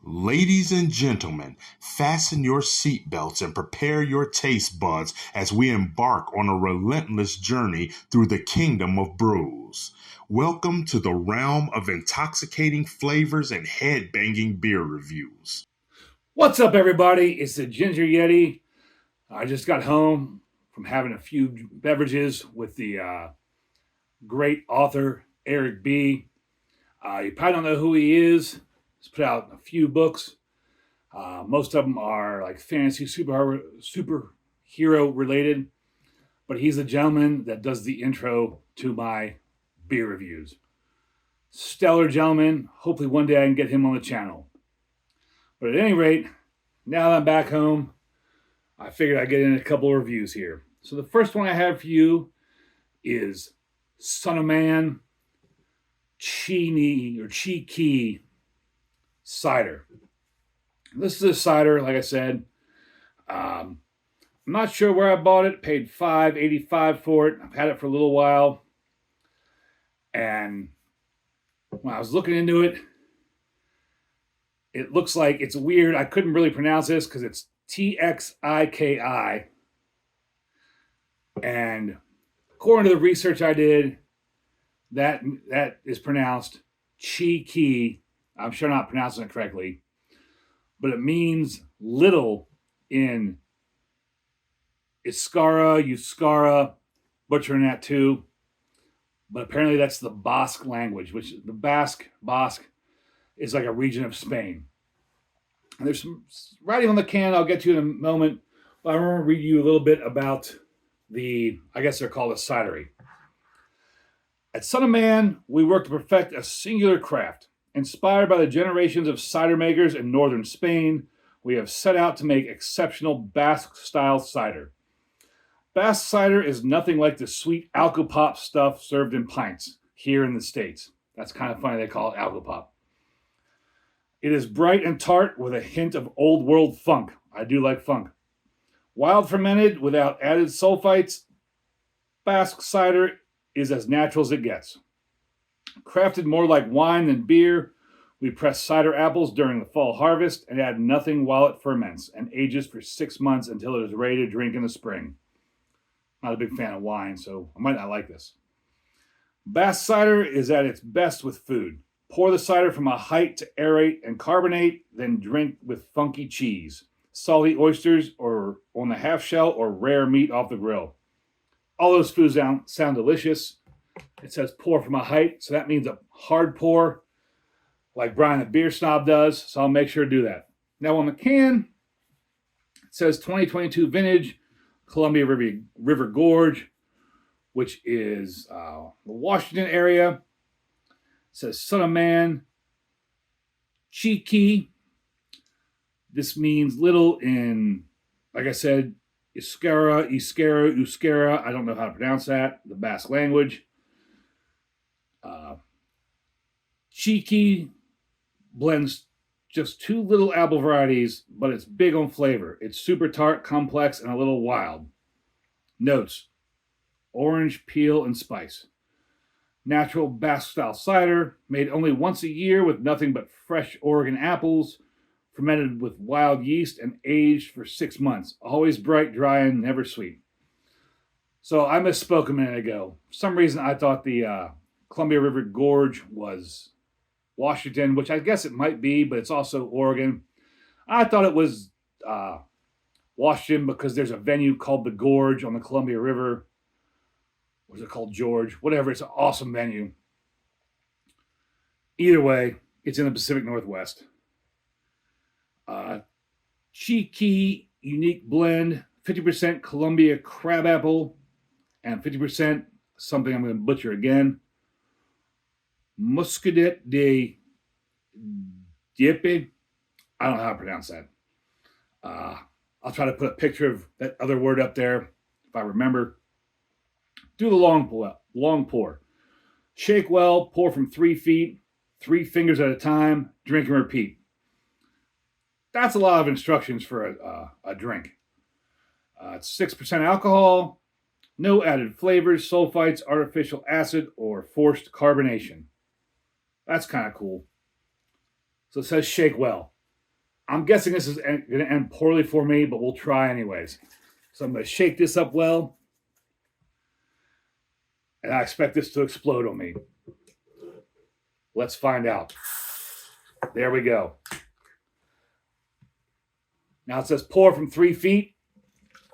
Ladies and gentlemen, fasten your seatbelts and prepare your taste buds as we embark on a relentless journey through the kingdom of brews. Welcome to the realm of intoxicating flavors and head-banging beer reviews. What's up, everybody? It's the Ginger Yeti. I just got home from having a few beverages with the great author Eric B. You probably don't know who he is. He's put out a few books. Most of them are like fantasy superhero related, but he's the gentleman that does the intro to my beer reviews. Stellar gentleman. Hopefully one day I can get him on the channel. But at any rate, now that I'm back home, I figured I'd get in a couple of reviews here. So the first one I have for you is Son of Man TXIKI Cider. This is a cider, like I said. I'm not sure where I bought it. Paid $5.85 for it. I've had it for a little while. And when I was looking into it, it looks like it's weird. I couldn't really pronounce this because it's TXIKI. And according to the research I did, that is pronounced Chi-Ki. I'm sure I'm not pronouncing it correctly. But it means little in Euskara, butchering that too. But apparently that's the Basque language, which the Basque is like a region of Spain. And there's some writing on the can I'll get to in a moment, but I want to read you a little bit about I guess they're called a cidery. At Son of Man, we work to perfect a singular craft. Inspired by the generations of cider makers in northern Spain, we have set out to make exceptional Basque-style cider. Basque cider is nothing like the sweet alcopop stuff served in pints here in the States. That's kind of funny they call it alcopop. It is bright and tart with a hint of old world funk. I do like funk. Wild fermented without added sulfites, Basque cider is as natural as it gets. Crafted more like wine than beer, we press cider apples during the fall harvest and add nothing while it ferments and ages for 6 months until it is ready to drink in the spring. Not a big fan of wine, so I might not like this. Basque cider is at its best with food. Pour the cider from a height to aerate and carbonate, then drink with funky cheese, salty oysters, or on the half shell, or rare meat off the grill. All those foods sound delicious. It says pour from a height, so that means a hard pour, like Brian the Beer Snob does, so I'll make sure to do that. Now on the can, it says 2022 vintage, Columbia River Gorge, which is the Washington area. It says Son of Man, Chi-Ki. This means little in, like I said, Euskara. I don't know how to pronounce that, the Basque language. Chi-Ki blends just two little apple varieties, but it's big on flavor. It's super tart, complex, and a little wild. Notes: orange, peel, and spice. Natural Basque-style cider, made only once a year with nothing but fresh Oregon apples, fermented with wild yeast and aged for 6 months. Always bright, dry, and never sweet. So I misspoke a minute ago. For some reason, I thought the Columbia River Gorge was Washington, which I guess it might be, but it's also Oregon. I thought it was Washington because there's a venue called the Gorge on the Columbia River. What is it called? George? Whatever. It's an awesome venue. Either way, it's in the Pacific Northwest. Chi-Ki unique blend, 50% Columbia crabapple and 50% something I'm going to butcher again. Muscadet de Dieppe. I don't know how to pronounce that. I'll try to put a picture of that other word up there if I remember. Do the long pour. Shake well, pour from 3 feet, 3 fingers at a time, drink and repeat. That's a lot of instructions for a drink. It's 6% alcohol, no added flavors, sulfites, artificial acid, or forced carbonation. That's kind of cool. So it says shake well. I'm guessing this is going to end poorly for me, but we'll try anyways. So I'm going to shake this up well, and I expect this to explode on me. Let's find out. There we go. Now it says pour from 3 feet.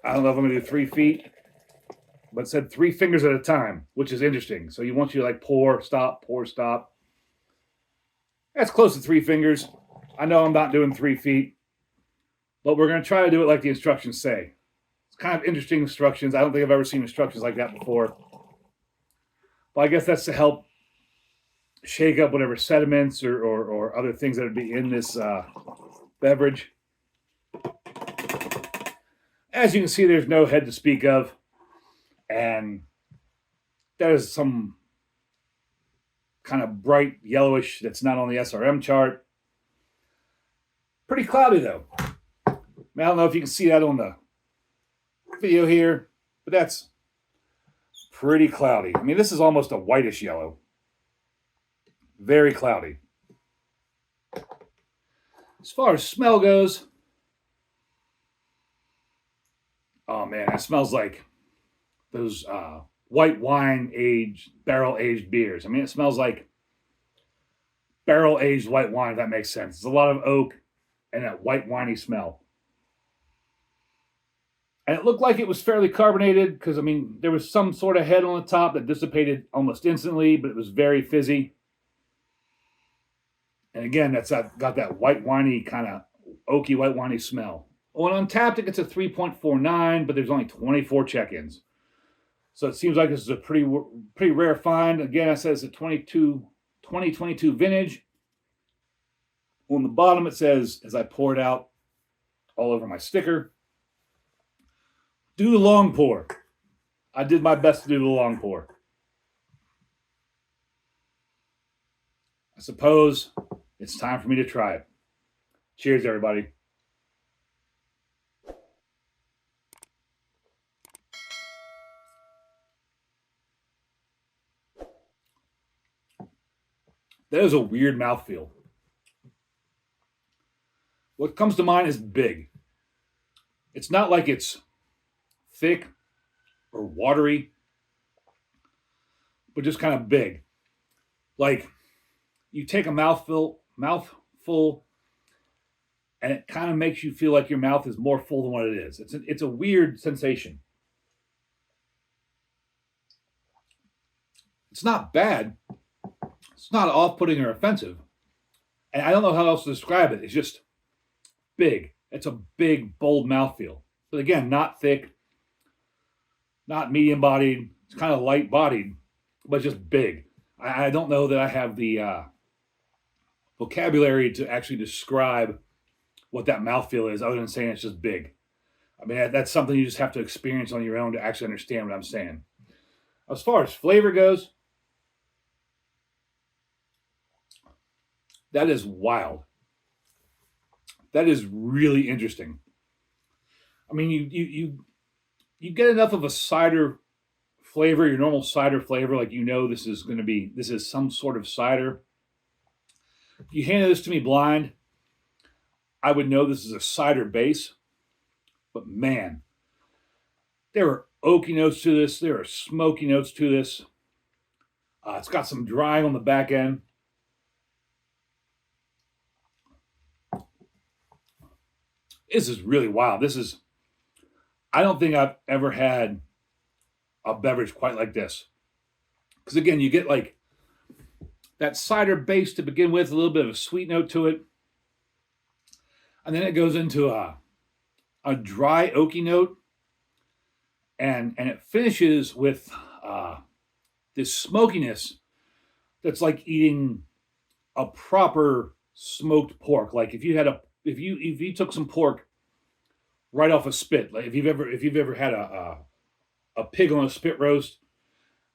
I don't know if I'm going to do 3 feet, but it said 3 fingers at a time, which is interesting. So you want you to like pour, stop, pour, stop. That's close to 3 fingers. I know I'm not doing 3 feet, but we're going to try to do it like the instructions say. It's kind of interesting instructions. I don't think I've ever seen instructions like that before. But I guess that's to help shake up whatever sediments or other things that would be in this beverage. As you can see, there's no head to speak of. And that is some kind of bright yellowish that's not on the SRM chart. Pretty cloudy though. I don't know if you can see that on the video here, but that's pretty cloudy. I mean, this is almost a whitish yellow. Very cloudy. As far as smell goes, oh man, that smells like those white wine aged, barrel aged beers. I mean, it smells like barrel aged white wine, if that makes sense. It's a lot of oak and that white winey smell. And it looked like it was fairly carbonated because, I mean, there was some sort of head on the top that dissipated almost instantly, but it was very fizzy. And again, that's got that white winey kind of oaky white winey smell. On Untappd, it gets a 3.49, but there's only 24 check-ins. So it seems like this is a pretty rare find. Again, I said it's a 2022 vintage. On the bottom, it says, as I pour it out all over my sticker, do the long pour. I did my best to do the long pour. I suppose it's time for me to try it. Cheers, everybody. That is a weird mouthfeel. What comes to mind is big. It's not like it's thick or watery, but just kind of big. Like you take a mouthful, and it kind of makes you feel like your mouth is more full than what it is. It's a weird sensation. It's not bad. It's not off-putting or offensive. And I don't know how else to describe it. It's just big. It's a big, bold mouthfeel. But again, not thick, not medium-bodied. It's kind of light-bodied, but just big. I don't know that I have the vocabulary to actually describe what that mouthfeel is other than saying it's just big. I mean, that's something you just have to experience on your own to actually understand what I'm saying. As far as flavor goes, that is wild. That is really interesting. I mean, you get enough of a cider flavor, your normal cider flavor, like this is some sort of cider. If you handed this to me blind, I would know this is a cider base. But man, there are oaky notes to this. There are smoky notes to this. It's got some drying on the back end. This is really wild. I don't think I've ever had a beverage quite like this. Because again, you get like that cider base to begin with, a little bit of a sweet note to it. And then it goes into a dry oaky note. And it finishes with this smokiness that's like eating a proper smoked pork. Like if you took some pork right off a spit, like if you've ever had a pig on a spit roast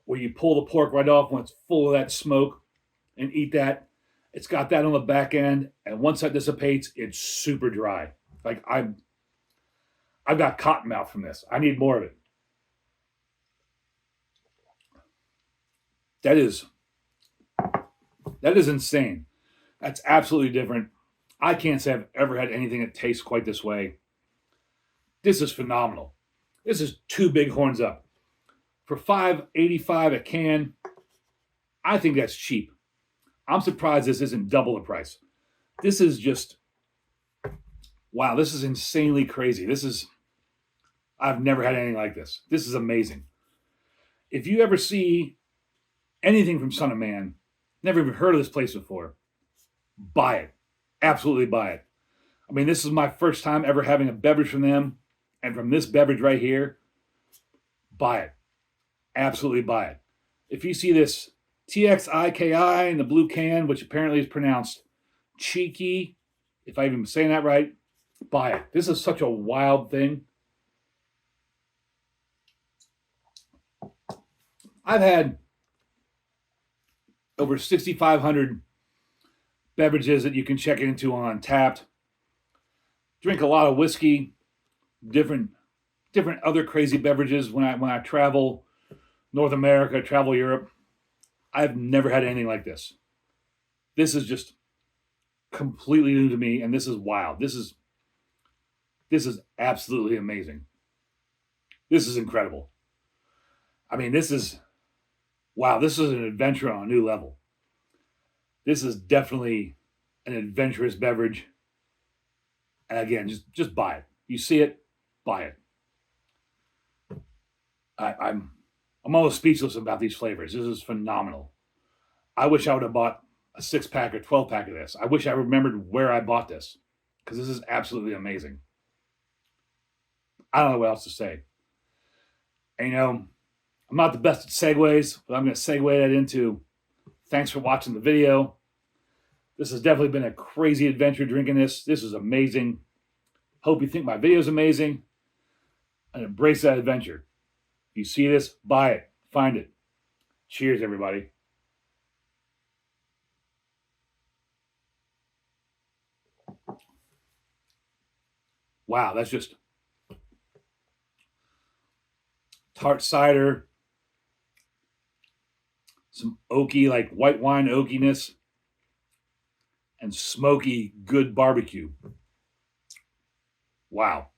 where you pull the pork right off when it's full of that smoke and eat that, it's got that on the back end, and once that dissipates, it's super dry. Like I've got cotton mouth from this. I need more of it. That is insane. That's absolutely different. I can't say I've ever had anything that tastes quite this way. This is phenomenal. This is two big horns up. For $5.85 a can, I think that's cheap. I'm surprised this isn't double the price. This is just, wow, this is insanely crazy. I've never had anything like this. This is amazing. If you ever see anything from Son of Man, never even heard of this place before, buy it. Absolutely buy it. I mean, this is my first time ever having a beverage from them. And from this beverage right here, buy it. Absolutely buy it. If you see this TXIKI in the blue can, which apparently is pronounced cheeky, if I'm even saying that right, buy it. This is such a wild thing. I've had over 6,500 beverages that you can check into on Tapped. Drink a lot of whiskey, different other crazy beverages when I travel North America, travel Europe. I've never had anything like this. This is just completely new to me, and this is wild. This is absolutely amazing. This is incredible. I mean, this is an adventure on a new level. This is definitely an adventurous beverage. And again, just buy it. You see it, buy it. I'm almost speechless about these flavors. This is phenomenal. I wish I would have bought a 6-pack or 12-pack of this. I wish I remembered where I bought this, because this is absolutely amazing. I don't know what else to say. And I'm not the best at segues, but I'm going to segue that into thanks for watching the video. This has definitely been a crazy adventure drinking this. This is amazing. Hope you think my video is amazing and embrace that adventure. If you see this, buy it, find it. Cheers, everybody. Wow, that's just tart cider, some oaky, like white wine oakiness, and smoky, good barbecue. Wow.